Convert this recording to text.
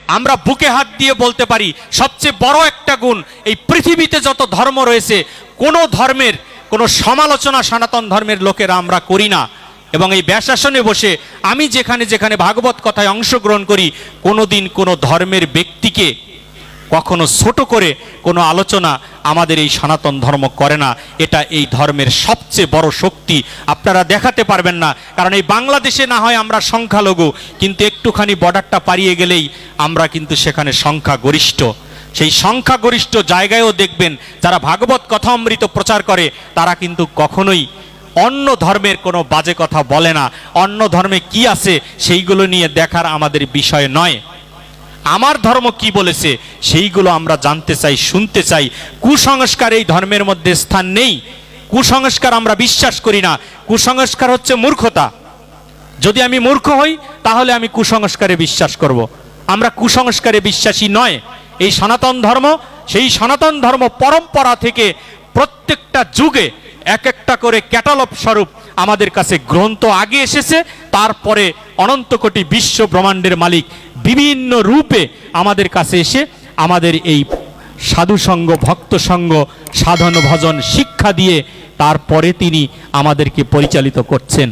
আমরা বুকে হাত দিয়ে বলতে পারি সবচেয়ে বড় একটা গুণ, এই পৃথিবীতে যত ধর্ম রয়েছে কোনো ধর্মের কোনো সমালোচনা সনাতন ধর্মের লোকেরা আমরা করি না। এবং এই ব্যাসাসনে বসে আমি যেখানে যেখানে ভাগবত কথায় অংশগ্রহণ করি, কোনোদিন কোনো ধর্মের ব্যক্তিকে কখনো ছোট করে কোনো আলোচনা আমাদের এই সনাতন ধর্ম করে না। এটা এই ধর্মের সবচেয়ে বড় শক্তি। আপনারা দেখাতে পারবেন না, কারণ এই বাংলাদেশে না হয় আমরা সংখ্যালঘু, কিন্তু একটুখানি বর্ডারটা পারিয়ে গেলেই আমরা কিন্তু সেখানে সংখ্যাগরিষ্ঠ। সেই সংখ্যাগরিষ্ঠ জায়গায়ও দেখবেন যারা ভাগবত কথা অমৃত প্রচার করে তারা কিন্তু কখনোই অন্য ধর্মের কোনো বাজে কথা বলে না। অন্য ধর্মে কি আছে সেইগুলো নিয়ে দেখার আমাদের বিষয় নয়। আমার ধর্ম কি বলেছে সেইগুলো আমরা জানতে চাই, শুনতে চাই। কুসংস্কার এই ধর্মের মধ্যে স্থান নেই। কুসংস্কার আমরা বিশ্বাস করি না। কুসংস্কার হচ্ছে মূর্খতা। যদি আমি মূর্খ হই তাহলে আমি কুসংস্কারে বিশ্বাস করব। আমরা কুসংস্কারে বিশ্বাসী নয়। এই সনাতন ধর্ম, সেই সনাতন ধর্ম পরম্পরা থেকে প্রত্যেকটা যুগে এক একটা করে ক্যাটালগ স্বরূপ আমাদের কাছে গ্রন্থ আগে এসেছে, তারপরে অনন্ত কোটি বিশ্ব ব্রহ্মাণ্ডের মালিক বিভিন্ন রূপে আমাদের কাছে এসে আমাদের এই সাধুসঙ্গ, ভক্তসঙ্গ, সাধন ভজন শিক্ষা দিয়ে তারপরে তিনি আমাদেরকে পরিচালিত করছেন।